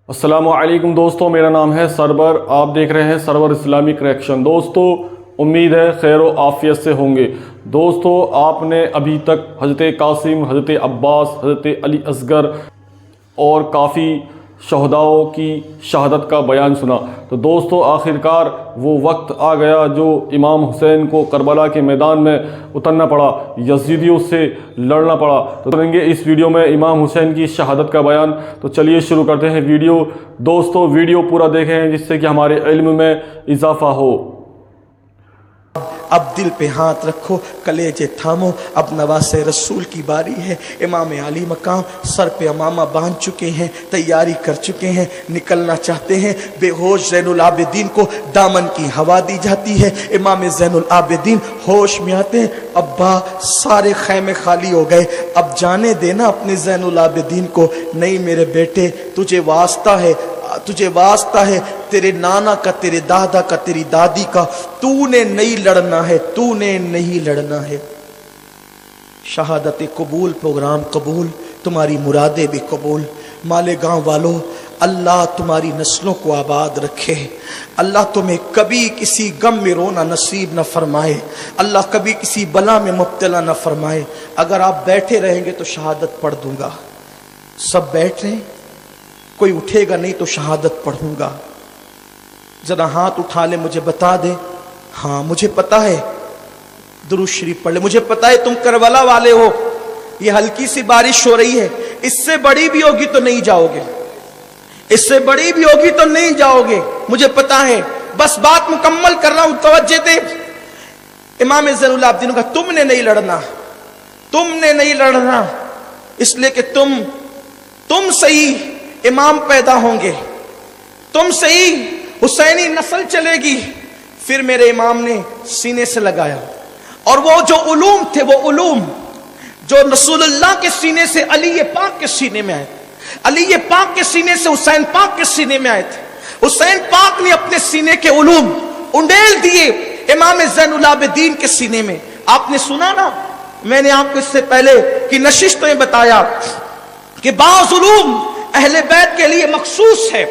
अस्सलामु अलैकुम दोस्तों, मेरा नाम है सरवर। आप देख रहे हैं सरवर इस्लामिक रिएक्शन। दोस्तों, उम्मीद है खैर व आफियत से होंगे। दोस्तों, आपने अभी तक हज़रत कासिम, हज़रत अब्बास, हज़रत अली असगर और काफ़ी शहदाओं की शहादत का बयान सुना। तो दोस्तों, आखिरकार वो वक्त आ गया जो इमाम हुसैन को करबला के मैदान में उतरना पड़ा, यजीदियों से लड़ना पड़ा। तो करेंगे इस वीडियो में इमाम हुसैन की शहादत का बयान। तो चलिए शुरू करते हैं वीडियो। दोस्तों, वीडियो पूरा देखें जिससे कि हमारे इल्म में इजाफा हो। अब दिल पे हाथ रखो, कलेजे थामो, अब नवासे रसूल की बारी है। इमाम अली मकाम सर पे अमामा बांध चुके हैं, तैयारी कर चुके हैं, निकलना चाहते हैं। बेहोश ज़ैनुल आबिदीन को दामन की हवा दी जाती है। इमाम ज़ैनुल आबिदीन होश में आते हैं। अब्बा, सारे खैमे खाली हो गए, अब जाने देना अपने ज़ैनुल आबिदीन को। नहीं मेरे बेटे, तुझे वास्ता है, तुझे वास्ता है, तेरे नाना का, तेरे दादा का, तेरी दादी का, तूने नहीं लड़ना है, तूने नहीं लड़ना है। शहादत कबूल, प्रोग्राम कबूल, तुम्हारी मुरादे भी कबूल। मालेगांव वालों, अल्लाह तुम्हारी नस्लों को आबाद रखे। अल्लाह तुम्हें कभी किसी गम में रोना नसीब न फरमाए। अल्लाह कभी किसी बला में मुब्तला न फरमाए। अगर आप बैठे रहेंगे तो शहादत पढ़ दूंगा। सब बैठ रहे, कोई उठेगा नहीं तो शहादत पढ़ूंगा। जरा हाथ उठा ले, मुझे बता दे। हाँ, मुझे पता है, दुरूद शरीफ पढ़ ले। मुझे पता है तुम करबला वाले हो। ये हल्की सी बारिश हो रही है, इससे बड़ी भी होगी तो नहीं जाओगे, इससे बड़ी भी होगी तो नहीं जाओगे, मुझे पता है। बस बात मुकम्मल कर रहा हूं, तवज्जो दे। इमाम ज़ैनुल आबिदीन का तुमने नहीं लड़ना, तुमने नहीं लड़ना, इसलिए कि तुम सही इमाम पैदा होंगे, तुम सही हुसैनी नस्ल चलेगी। फिर मेरे इमाम ने सीने से लगाया, और वो जो उलूम थे, वो उलूम जो रसूलुल्लाह के सीने से अली पाक के सीने में आए, अली पाक के सीने से हुसैन पाक के सीने में आए थे। हुसैन पाक ने अपने सीने के उलूम उंडेल दिए इमाम ज़ैनुल आबिदीन के सीने में। आपने सुना ना, मैंने आपको इससे पहले की नशिश में बताया कि बाज़ उलूम अहले बैत के लिए मखसूस है।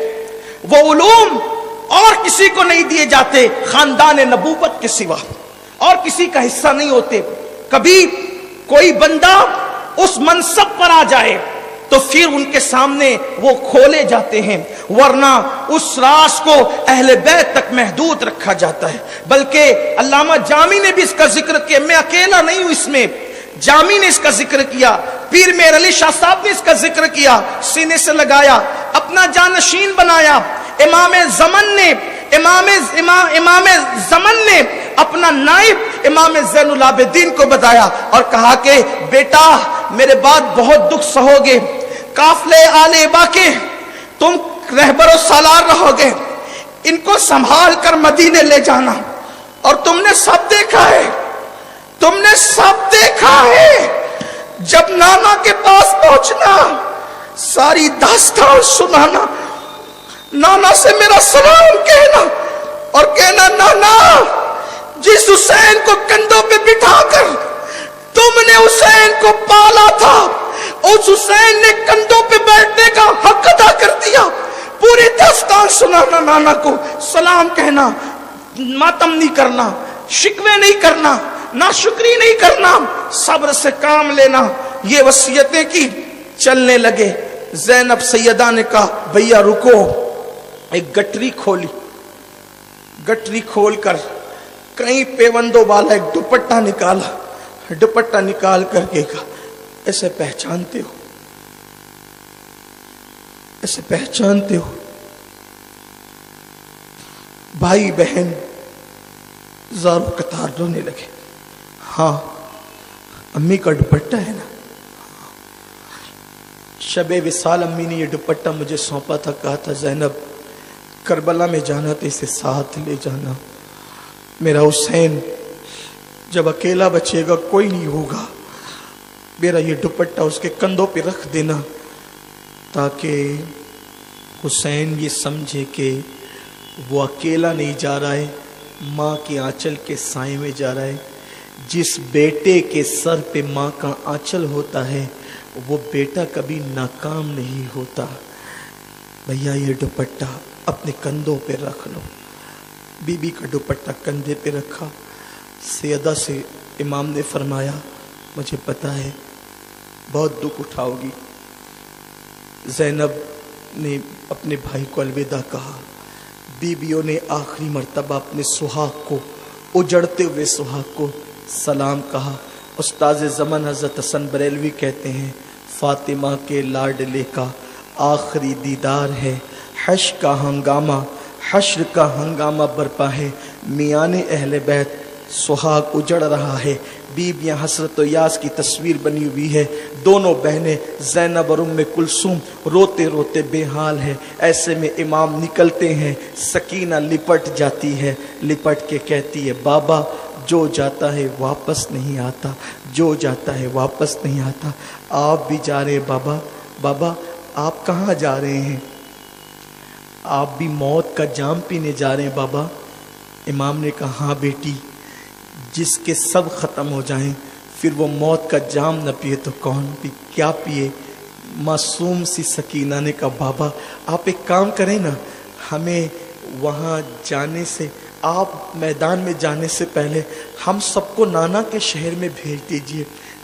वो उलूम और किसी को नहीं दिए जाते, खानदान नबूवत के सिवा और किसी का हिस्सा नहीं होते। कभी कोई बंदा उस मनसब पर आ जाए तो फिर उनके सामने वो खोले जाते हैं, वरना उस राज को अहले बैत तक महदूद रखा जाता है। बल्कि अल्लामा जामी ने भी इसका जिक्र किया, मैं अकेला नहीं हूं इसमें, जामी ने इसका जिक्र किया, पीर मेर अली शाह साहब ने इसका जिक्र किया, सीने से लगाया, अपना जानशीन बनाया। इमाम ज़मन ने अपना नाइब इमाम ज़ैनुल आबिदीन को बताया और कहा कि बेटा, मेरे बाद बहुत दुख सहोगे, काफले आले बाके तुम रहबर और सालार रहोगे, इनको संभाल कर मदीने ले जाना। और तुमने सब देखा है, तुमने सब देखा है। जब नाना के पास पहुंचना, सारी दास्तान सुनाना, नाना से मेरा सलाम कहना और कहना, नाना, जिस हुसैन को कंधों पे बिठाकर तुमने हुसैन को पाला था, उस हुसैन ने कंधों पे बैठने का हक अदा कर दिया। पूरी दास्तान सुनाना, नाना को सलाम कहना, मातम नहीं करना, शिकवे नहीं करना, नाशुक्री नहीं करना, सब्र से काम लेना। ये वसीयतें की, चलने लगे। ज़ैनब सैयदा ने कहा, भैया रुको। एक गठरी खोली, गठरी खोलकर कई पेवंदों वाला एक दुपट्टा निकाला, दुपट्टा निकाल करके कहा, ऐसे पहचानते हो, ऐसे पहचानते हो? भाई बहन ज़ारों कतार रोने लगे। हाँ, अम्मी का दुपट्टा है ना। शबे विसाल अम्मी ने ये दुपट्टा मुझे सौंपा था, कहा था ज़ैनब करबला में जाना तो इसे साथ ले जाना। मेरा हुसैन जब अकेला बचेगा, कोई नहीं होगा, मेरा ये दुपट्टा उसके कंधों पे रख देना, ताकि हुसैन ये समझे कि वो अकेला नहीं जा रहा है, माँ के आंचल के साए में जा रहा है। जिस बेटे के सर पे माँ का आंचल होता है, वो बेटा कभी नाकाम नहीं होता। भैया ये दुपट्टा अपने कंधों पे रख लो। बीबी का दुपट्टा कंधे पे रखा। सैयदा से इमाम ने फरमाया, मुझे पता है बहुत दुख उठाओगी। ज़ैनब ने अपने भाई को अलविदा कहा। बीबियों ने आखिरी मर्तबा अपने सुहाग को, उजड़ते हुए सुहाग को सलाम कहा। उस्ताद ज़मान हज़रत हसन बरेलवी कहते हैं, फातिमा के लाडले का आखिरी दीदार है। हश्र का हंगामा, हश्र का हंगामा बरपा है। मियाने अहले बैत सुहाग उजड़ रहा है। बीबियाँ हसरत यास की तस्वीर बनी हुई है। दोनों बहनें ज़ैनब और उम्मे कुलसूम रोते रोते बेहाल है। ऐसे में इमाम निकलते हैं। सकीना लिपट जाती है, लिपट के कहती है, बाबा जो जाता है वापस नहीं आता, जो जाता है वापस नहीं आता। आप भी जा रहे हैं बाबा। बाबा आप कहाँ जा रहे हैं? आप भी मौत का जाम पीने जा रहे हैं बाबा। इमाम ने कहा, हाँ बेटी, जिसके सब ख़त्म हो जाएं फिर वो मौत का जाम न पिए तो कौन भी क्या पिए। मासूम सी सकीना ने कहा, बाबा आप एक काम करें ना, हमें वहाँ जाने से, आप मैदान में जाने से पहले हम सबको नाना के शहर में भेज दीजिए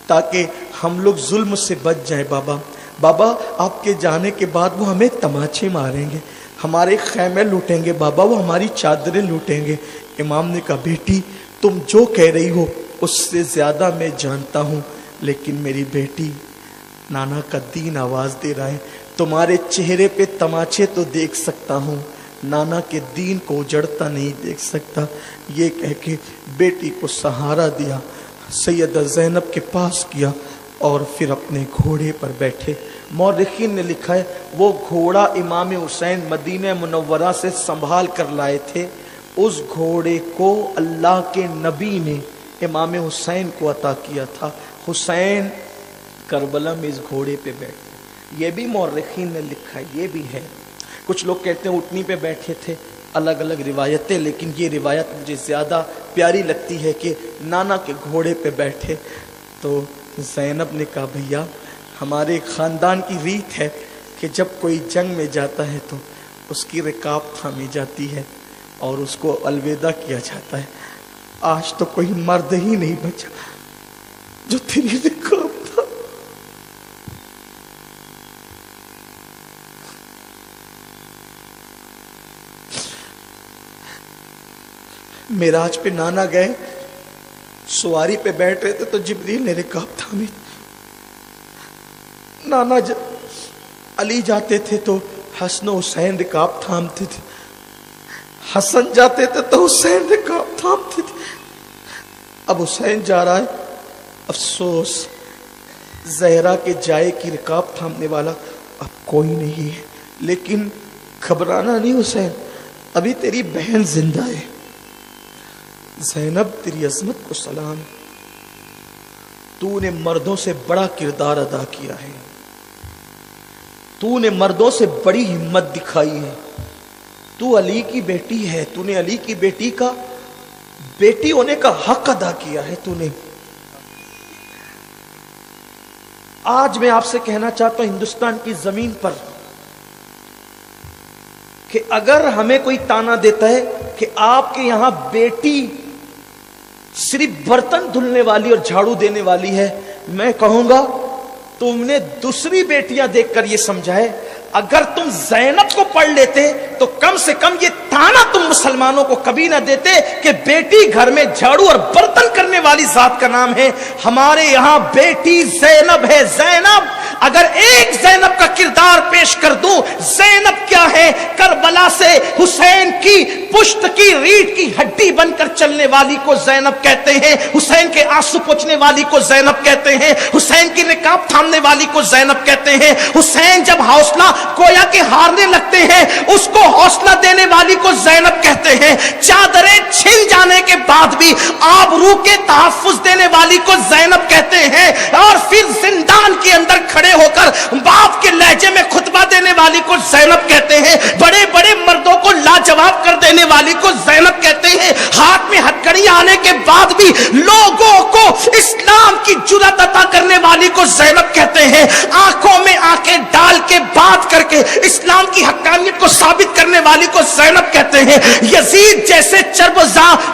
ताकि हम लोग जुल्म से बच जाएं बाबा। बाबा आपके जाने के बाद वो हमें तमाचे मारेंगे, हमारे खैमे लूटेंगे बाबा, वो हमारी चादरें लूटेंगे। इमाम ने कहा, बेटी तुम जो कह रही हो उससे ज़्यादा मैं जानता हूँ, लेकिन मेरी बेटी, नाना का दीन आवाज़ दे रहा है। तुम्हारे चेहरे पे तमाचे तो देख सकता हूँ, नाना के दीन को उजड़ता नहीं देख सकता। ये कह के बेटी को सहारा दिया, सैयदा ज़ैनब के पास किया और फिर अपने घोड़े पर बैठे। मौरखीन ने लिखा है, वो घोड़ा इमाम हुसैन मदीना मुनव्वरा से संभाल कर लाए थे। उस घोड़े को अल्लाह के नबी ने इमाम हुसैन को अता किया था। हुसैन करबला में इस घोड़े पे बैठे। ये भी मौरखीन ने लिखा है, ये भी है। कुछ लोग कहते हैं ऊँटनी पे बैठे थे, अलग अलग रिवायतें, लेकिन ये रिवायत मुझे ज़्यादा प्यारी लगती है कि नाना के घोड़े पे बैठे। तो ज़ैनब ने कहा, भैया हमारे ख़ानदान की रीत है कि जब कोई जंग में जाता है तो उसकी रिकाब थामी जाती है और उसको अलविदा किया जाता है। आज तो कोई मर्द ही नहीं बचा जो तेरी रिकाब था। मेराज पे नाना गए, सवारी पे बैठ रहे थे तो जिब्रील ने रिकाब थामी। नाना जब अली जाते थे तो हसन हुसैन रिकाब थामते थे, हसन जाते थे तो हुसैन रिकाब थामते थे। अब हुसैन जा रहा है, अफसोस जहरा के जाए की रिकाब थामने वाला अब कोई नहीं है। लेकिन घबराना नहीं हुसैन, अभी तेरी बहन जिंदा है। ज़ैनब तेरी अजमत को सलाम, तूने मर्दों से बड़ा किरदार अदा किया है, तूने मर्दों से बड़ी हिम्मत दिखाई है। तू अली की बेटी है, तूने अली की बेटी का बेटी होने का हक अदा किया है तूने। आज मैं आपसे कहना चाहता हूं हिंदुस्तान की जमीन पर कि अगर हमें कोई ताना देता है कि आपके यहां बेटी सिर्फ बर्तन धुलने वाली और झाड़ू देने वाली है, मैं कहूंगा तुमने दूसरी बेटियां देखकर यह समझा है, अगर तुम ज़ैनब को पढ़ लेते तो कम से कम ये ताना तुम मुसलमानों को कभी ना देते कि बेटी घर में झाड़ू और बर्तन करने वाली जात का नाम है। हमारे यहां बेटी ज़ैनब है। ज़ैनब, अगर एक ज़ैनब का किरदार पेश कर दूं, ज़ैनब क्या है? करबला से हुसैन की पुश्त की रीढ़ की हड्डी बनकर चलने वाली को ज़ैनब कहते हैं, हुसैन के आंसू पोंछने वाली को ज़ैनब कहते हैं, हुसैन की रिकाब थामने वाली को ज़ैनब कहते हैं। हुसैन जब हौसला गोया के हारने लगते हैं, उसको हौसला देने वाली को ज़ैनब कहते हैं। चादरें छिन जाने के बाद भी आबरू के तहफ्फुज़ देने वाली को ज़ैनब कहते हैं। और फिर जिंदान के अंदर खड़े होकर बाप के लहजे में खुतबा देने वाली को ज़ैनब कहते हैं। बड़े बड़े मर्दों को लाजवाब कर देने वाली को ज़ैनब कहते हैं। हाथ में हथकड़ी आने के बाद भी लोगों को اسلام کی جرأت عطا کرنے والی کو زینب کہتے ہیں. آنکھوں میں آنکھیں ڈال کے بات کر کے اسلام کی حقانیت کو ثابت کرنے والی کو زینب کہتے ہیں. یزید جیسے چرب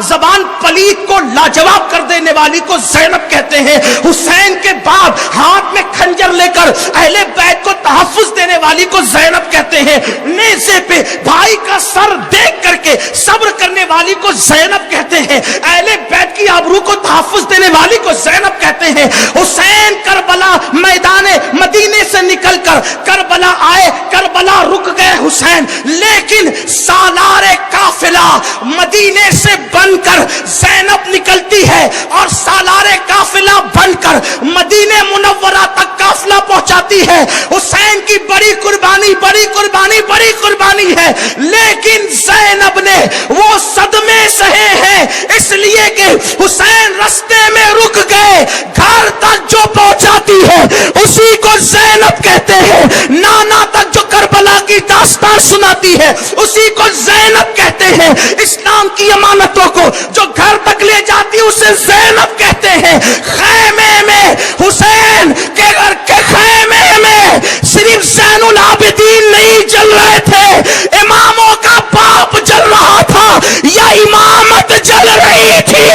زبان پلید کو لاجواب کر دینے والی کو زینب کہتے ہیں. حسین کے بعد ہاتھ میں خنجر لے کر اہل بیت کو تحفظ دینے والی کو زینب کہتے ہیں. نیزے پہ بھائی کا سر دیکھ کر کے صبر کرنے والی کو زینب کہتے ہیں. اہل بیت کی آبرو کو تحفظ دینے والی کو زینب کہتے ہیں. حسین کربلا میدان مدینے سے نکل کر کربلا آئے, کربلا رک گئے حسین, لیکن سالار قافلہ مدینے سے بن کر زینب نکلتی ہے اور سالار قافلہ بن کر مدینے منورہ تک قافلہ پہنچاتی ہے. حسین کی بڑی قربانی بڑی قربانی بڑی قربانی ہے, لیکن زینب نے وہ صدمے سہے ہیں اس لیے کہ حسین رستے میں رک گئے. گھر تک جو پہنچاتی ہے اسی کو زینب کہتے ہیں. نانا تک جو کربلا کی داستان سناتی ہے اسی کو زینب کہتے ہیں. اسلام کی امانتوں کو جو گھر تک لے جاتی اسے زینب کہتے ہیں. خیمے میں حسین کے گھر کے خیمے میں صرف زین العابدین نہیں جل رہے تھے, اماموں کا باپ جل رہا تھا یا امامت جل رہی تھی.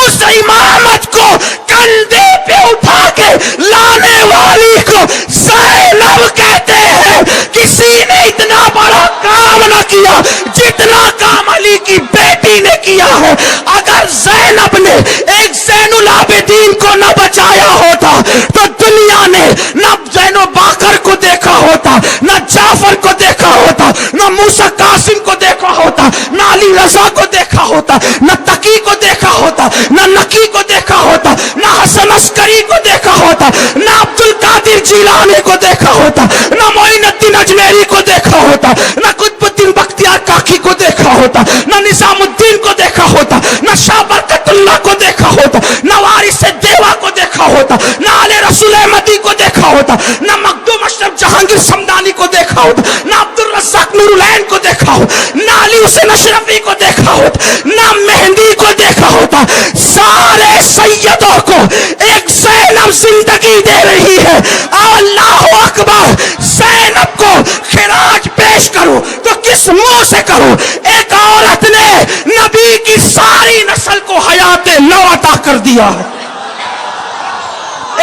اس امامت کو کندھے پہ اٹھا کے لانے والی کو زینب کہتے ہیں. کسی نے اتنا بڑا کام نہ کیا جتنا کام علی کی بیٹی نے کیا ہے. اگر زینب نے ایک زین العابدین کو نہ بچایا ہوتا تو دنیا نے نہ زین و باقر کو دیکھا ہوتا, نہ جعفر کو دیکھا ہوتا, نہ موسیٰ قاسم کو دیکھا ہوتا, نہ علی رضا کو دیکھا ہوتا, نہ تقی کو دیکھا ہوتا, نہ نقی کو دیکھا ہوتا, نہ حسن عسکری کو دیکھا ہوتا, نہ عبد القادر جیلانی کو دیکھا ہوتا, نہ معین الدین اجمیری کو دیکھا ہوتا, نہ قطب الدین بختیار کاکی کو دیکھا ہوتا, نہ نظام الدین کو دیکھا ہوتا, نہ شاہ برکت اللہ کو دیکھا ہوتا, نہ وارث دیوا کو دیکھا ہوتا, نہ آل رسول احمدی کو دیکھا ہوتا, نہ مخدوم اشرف جہانگیر صمدانی کو دیکھا ہوتا, نہ عبد الرزاق نور العین کو دیکھا ہوتا, نہ علی حسین اشرفی کو دیکھا ہوتا, نہ مہندی کو دیکھا ہوتا. سارے سیدوں کو ایک زینب زندگی دے رہی ہے. اللہ اکبر. زینب کو خراج پیش کرو تو کس منہ سے کرو؟ ایک عورت نے نبی کی ساری نسل کو حیات نو عطا کر دیا ہے.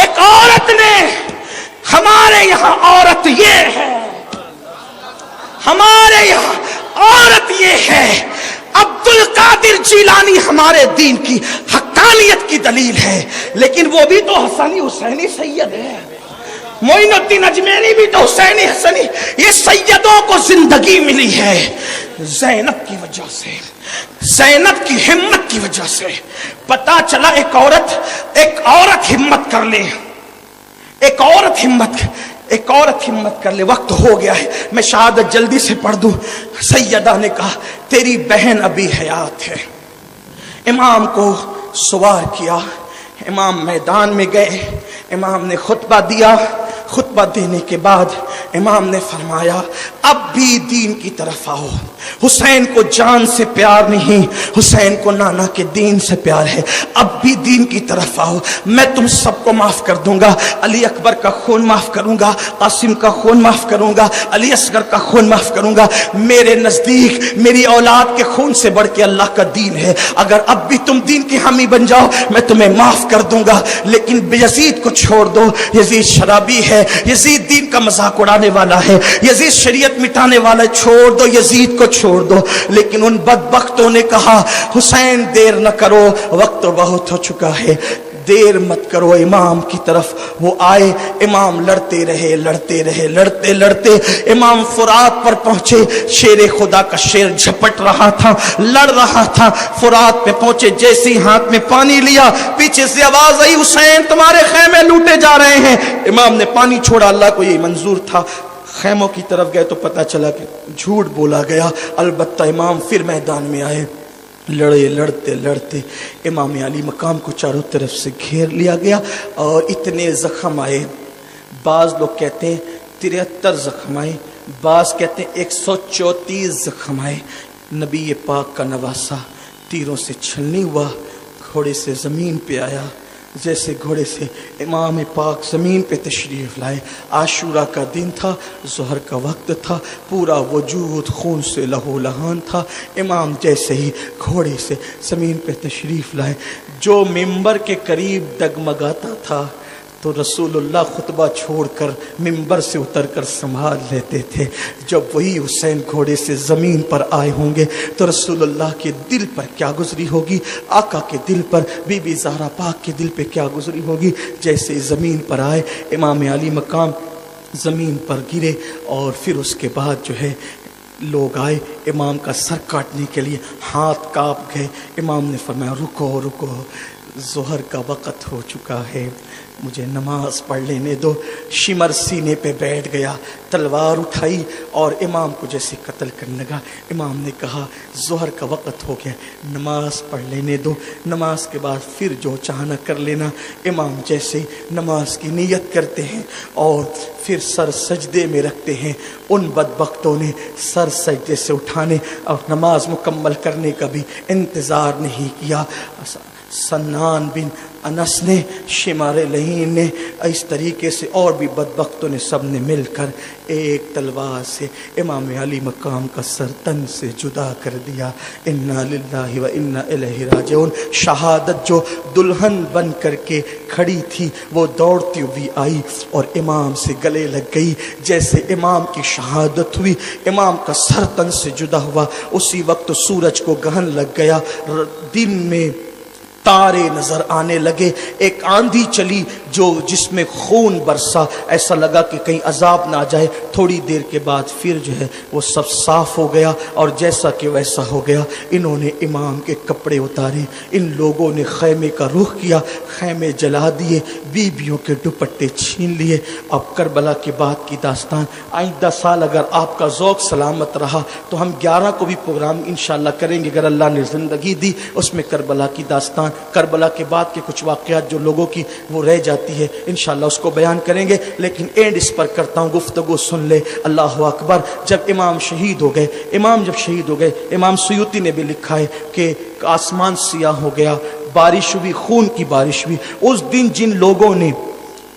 ایک عورت نے, ہمارے یہاں عورت یہ ہے, ہمارے یہاں عورت یہ ہے. عبد القادر جیلانی ہمارے دین کی حقانیت کی دلیل ہے, لیکن وہ بھی تو حسنی حسینی سید ہے. معین الدین اجمیری بھی تو حسینی حسنی. یہ سیدوں کو زندگی ملی ہے زینب کی وجہ سے, زینب کی ہمت کی وجہ سے. پتا چلا ایک عورت ہمت کر لے, ایک عورت ہمت کر لے. وقت ہو گیا ہے, میں شہادت جلدی سے پڑھ دوں. سیدہ نے کہا تیری بہن ابھی حیات ہے. امام کو سوار کیا, امام میدان میں گئے, امام نے خطبہ دیا. خطبہ دینے کے بعد امام نے فرمایا اب بھی دین کی طرف آؤ. حسین کو جان سے پیار نہیں, حسین کو نانا کے دین سے پیار ہے. اب بھی دین کی طرف آؤ, میں تم سب کو معاف کر دوں گا. علی اکبر کا خون معاف کروں گا, قاسم کا خون معاف کروں گا, علی اصغر کا خون معاف کروں گا. میرے نزدیک میری اولاد کے خون سے بڑھ کے اللہ کا دین ہے. اگر اب بھی تم دین کی حامی بن جاؤ میں تمہیں معاف کر دوں گا, لیکن یزید کو چھوڑ دو. یزید شرابی ہے, یزید دین کا مذاق اڑانے والا ہے, یزید شریعت مٹانے والا ہے, چھوڑ دو یزید کو چھوڑ دو. لیکن ان بدبختوں نے کہا حسین دیر نہ کرو, وقت بہت ہو چکا ہے, دیر مت کرو. امام کی طرف وہ آئے, امام لڑتے رہے. امام فرات پر پہنچے. شیر خدا کا شیر جھپٹ رہا تھا, لڑ رہا تھا. فرات پہ پہنچے, جیسے ہاتھ میں پانی لیا پیچھے سے آواز آئی حسین تمہارے خیمے لوٹے جا رہے ہیں. امام نے پانی چھوڑا, اللہ کو یہ منظور تھا. خیموں کی طرف گئے تو پتا چلا کہ جھوٹ بولا گیا. البتہ امام پھر میدان میں آئے. لڑتے امام علی مقام کو چاروں طرف سے گھیر لیا گیا اور اتنے زخم آئے. بعض لوگ کہتے ہیں 73 زخم آئے, بعض کہتے ہیں 134 زخم آئے. نبی پاک کا نواسا تیروں سے چھلنی ہوا, گھوڑے سے زمین پہ آیا, जैसे घोड़े से इमाम पाक ज़मीन पे तशरीफ़ लाए। आशूरा का दिन था, ज़ोहर का वक्त था, पूरा वजूद खून से लहू लहान था। इमाम जैसे ही घोड़े से ज़मीन पे तशरीफ़ लाए, जो मिंबर के करीब डगमगाता था तो रसूलुल्लाह खुतबा छोड़कर मिंबर से उतरकर संभाल लेते थे। जब वही हुसैन घोड़े से ज़मीन पर आए होंगे तो रसूलुल्लाह के दिल पर क्या गुजरी होगी, आका के दिल पर, बीबी ज़हरा पाक के दिल पे क्या गुजरी होगी। जैसे ज़मीन पर आए, इमाम अली मकाम ज़मीन पर गिरे और फिर उसके बाद जो है लोग आए इमाम का सर काटने के लिए, हाथ काँप गए। इमाम ने फरमाया रुको रुको, ज़ोहर का वक़्त हो चुका है, मुझे नमाज पढ़ लेने दो। शिमर सीने पे बैठ गया, तलवार उठाई और इमाम को जैसे कत्ल करने लगा। इमाम ने कहा ज़ोहर का वक़्त हो गया, नमाज पढ़ लेने दो, नमाज के बाद फिर जो चाहना कर लेना। इमाम जैसे नमाज की नीयत करते हैं और फिर सर सजदे में रखते हैं, उन बदबख्तों ने सर सजदे से उठाने और नमाज मुकम्मल करने का भी इंतज़ार नहीं किया। सन्नान बिन अनस ने, शिमार लहीन ने, इस तरीके से और भी बदबख्तों ने, सब ने मिलकर एक तलवार से इमाम अली मकाम का सर तन से जुदा कर दिया। इन्ना लिल्लाहि व इन्ना इलैहि राजिऊन। शहादत जो दुल्हन बन करके खड़ी थी वो दौड़ती हुई आई और इमाम से गले लग गई। जैसे इमाम की शहादत हुई, इमाम का सर तन से जुदा हुआ, उसी वक्त सूरज को गहन लग गया, दिन में तारे नजर आने लगे, एक आंधी चली जो जिसमें खून बरसा, ऐसा लगा कि कहीं अजाब ना आ जाए। थोड़ी देर के बाद फिर जो है वो सब साफ हो गया और जैसा कि वैसा हो गया। इन्होंने इमाम के कपड़े उतारे, इन लोगों ने खैमे का रुख किया, खैमे जला दिए, बीबियों के दुपट्टे छीन लिए। अब करबला के बाद की दास्तान, आइंदा साल अगर आपका ज़ौक़ सलामत रहा तो हम 11 को भी प्रोग्राम इंशाअल्लाह करेंगे, अगर अल्लाह ने ज़िंदगी दी। उसमें करबला की दास्तान, करबला के बाद के कुछ वाक़यात जो लोगों की वो रह जाती है, इंशाअल्लाह उसको बयान करेंगे। लेकिन एंड इस पर करता हूँ, गुफ्तगू सुन ले। अल्लाह अकबर। जब इमाम शहीद हो गए, इमाम जब शहीद हो गए, इमाम सुयूती ने भी लिखा है कि आसमान सियाह हो गया, बारिश हुई, खून की बारिश हुई। उस दिन जिन लोगों ने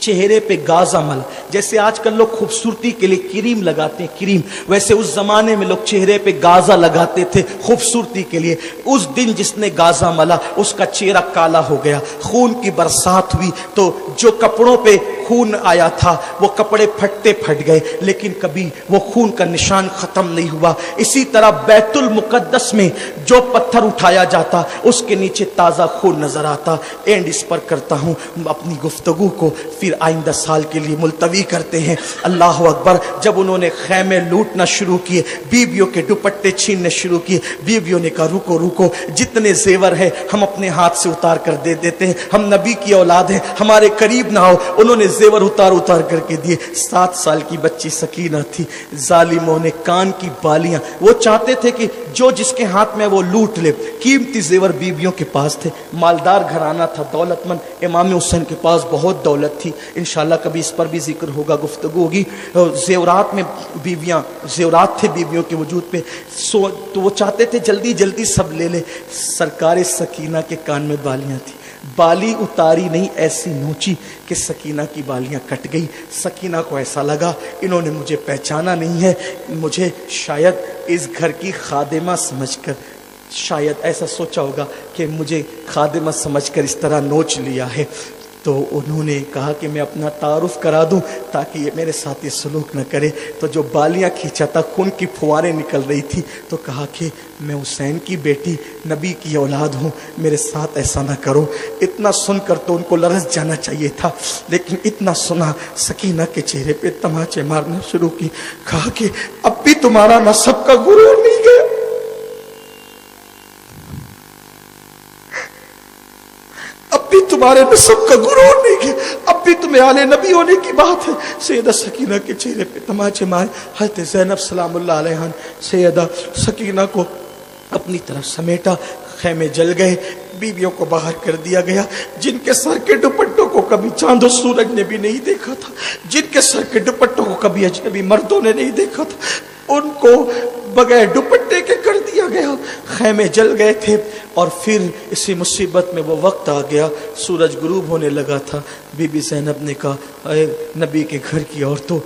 चेहरे पे गाजा मल, जैसे आजकल लोग खूबसूरती के लिए क्रीम लगाते हैं, क्रीम, वैसे उस जमाने में लोग चेहरे पे गाजा लगाते थे खूबसूरती के लिए। उस दिन जिसने गाजा मला उसका चेहरा काला हो गया, खून की बरसात हुई। तो जो कपड़ों पे खून आया था वो कपड़े फटते फट गए, लेकिन कभी वो खून का निशान खत्म नहीं हुआ। इसी तरह बैतुल मुकद्दस में जो पत्थर उठाया जाता उसके नीचे ताज़ा खून नजर आता। एंड इस पर करता हूँ अपनी गुफ्तगू को, फिर आइंदा साल के लिए मुलतवी करते हैं। अल्लाह अकबर। जब उन्होंने खैमे लूटना शुरू किए, बीवियों के दुपट्टे छीनने शुरू किए, बीवियों ने कहा रुको रुको, जितने जेवर है हम अपने हाथ से उतार कर दे देते हैं, हम नबी की औलाद हैं, हमारे करीब ना हो। उन्होंने जेवर उतार उतार करके दिए। 7 साल की बच्ची सकीना थी, जालिमों ने कान की बालियां, वो चाहते थे कि जो जिसके हाथ में वो लूट ले। कीमती जेवर बीवियों के पास थे, मालदार घराना था, दौलतमंद। इमाम हुसैन के पास बहुत दौलत थी, इंशाल्लाह कभी इस पर भी जिक्र होगा, गुफ्तगू होगी। जेवरात में बीवियां, जेवरात थे बीवियों के वजूद पे, तो वो चाहते थे जल्दी जल्दी सब ले ले। सरकार सकीना के कान में बालियां थी, बाली उतारी नहीं, ऐसी नोची कि सकीना की बालियां कट गई। सकीना को ऐसा लगा इन्होंने मुझे पहचाना नहीं है, मुझे शायद इस घर की खादिमा समझकर, शायद ऐसा सोचा होगा कि मुझे खादिमा समझकर इस तरह नोच लिया है। तो उन्होंने कहा कि मैं अपना तारुफ करा दूं ताकि ये मेरे साथ ये सलूक न करे। तो जो बालियां खींचा था, खून की फुहारें निकल रही थी, तो कहा कि मैं हुसैन की बेटी, नबी की औलाद हूँ, मेरे साथ ऐसा ना करो। इतना सुनकर तो उनको लरस जाना चाहिए था, लेकिन इतना सुना सकीना के चेहरे पे तमाचे मारने शुरू की। कहा कि अब भी तुम्हारा नसब का गुरूर नहीं गया, अब भी तुम्हारे नसब का गुरूर नहीं गया, अब भी तुम्हें आले नबी होने की बात है। सैयदा सकीना के चेहरे पे तमाचे मारे। हज़रत ज़ैनब सलामुल्लाह अलैहा सैयदा सकीना को अपनी तरफ समेटा, खैमे जल गए, बीवियों को बाहर कर दिया गया। जिनके सर के दुपट्टों को कभी चांद और सूरज ने भी नहीं देखा था, जिनके सर के दुपट्टों को कभी अजनबी मर्दों ने नहीं देखा था, उनको बगैर दुपट्टे के कर दिया गया। खैमे जल गए थे, اور پھر اسی مصیبت میں وہ وقت آ گیا، سورج غروب ہونے لگا تھا، بی بی زینب نے کہا اے نبی کے گھر کی عورتوں،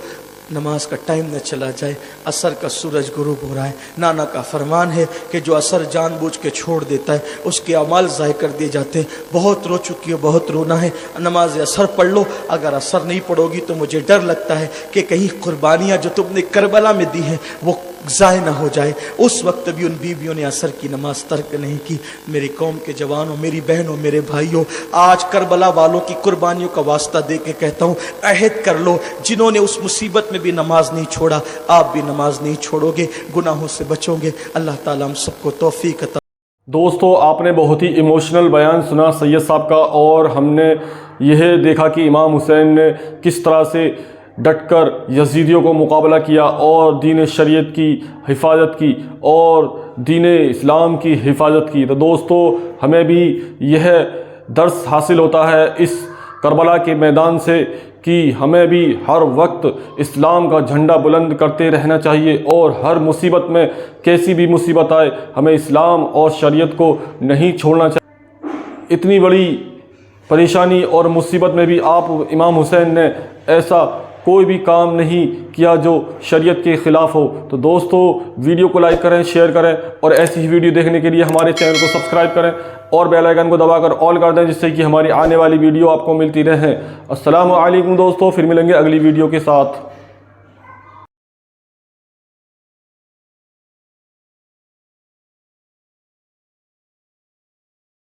نماز کا ٹائم نہ چلا جائے، عصر کا سورج غروب ہو رہا ہے۔ نانا کا فرمان ہے کہ جو عصر جان بوجھ کے چھوڑ دیتا ہے اس کے اعمال ضائع کر دیے جاتے ہیں۔ بہت رو چکی ہو، بہت رونا ہے، نماز عصر پڑھ لو۔ اگر عصر نہیں پڑھو گی تو مجھے ڈر لگتا ہے کہ کہیں قربانیاں جو تم نے کربلا میں دی ہیں وہ ضائع نہ ہو جائے۔ اس وقت بھی ان بیویوں نے عصر کی نماز ترک نہیں کی۔ میری قوم کے جوانوں، میری بہنوں، میرے بھائیوں، آج کربلا والوں کی قربانیوں کا واسطہ دے کے کہتا ہوں، عہد کر لو، جنہوں نے اس مصیبت میں بھی نماز نہیں چھوڑا، آپ بھی نماز نہیں چھوڑو گے، گناہوں سے بچو گے۔ اللہ تعالیٰ ہم سب کو توفیق عطا۔ دوستو آپ نے بہت ہی ایموشنل بیان سنا سید صاحب کا، اور ہم نے یہ دیکھا کہ امام حسین نے کس طرح سے ڈٹ کر یزیدیوں کو مقابلہ کیا اور دین شریعت کی حفاظت کی اور دین اسلام کی حفاظت کی۔ تو دوستو ہمیں بھی یہ درس حاصل ہوتا ہے اس کربلا کے میدان سے کہ ہمیں بھی ہر وقت اسلام کا جھنڈا بلند کرتے رہنا چاہیے، اور ہر مصیبت میں کیسی بھی مصیبت آئے ہمیں اسلام اور شریعت کو نہیں چھوڑنا چاہیے۔ اتنی بڑی پریشانی اور مصیبت میں بھی آپ امام حسین نے ایسا کوئی بھی کام نہیں کیا جو شریعت کے خلاف ہو۔ تو دوستو ویڈیو کو لائک کریں، شیئر کریں، اور ایسی ہی ویڈیو دیکھنے کے لیے ہمارے چینل کو سبسکرائب کریں اور بیل آئیکن کو دبا کر آل کر دیں، جس سے کہ ہماری آنے والی ویڈیو آپ کو ملتی رہیں۔ السلام علیکم دوستو، پھر ملیں گے اگلی ویڈیو کے ساتھ۔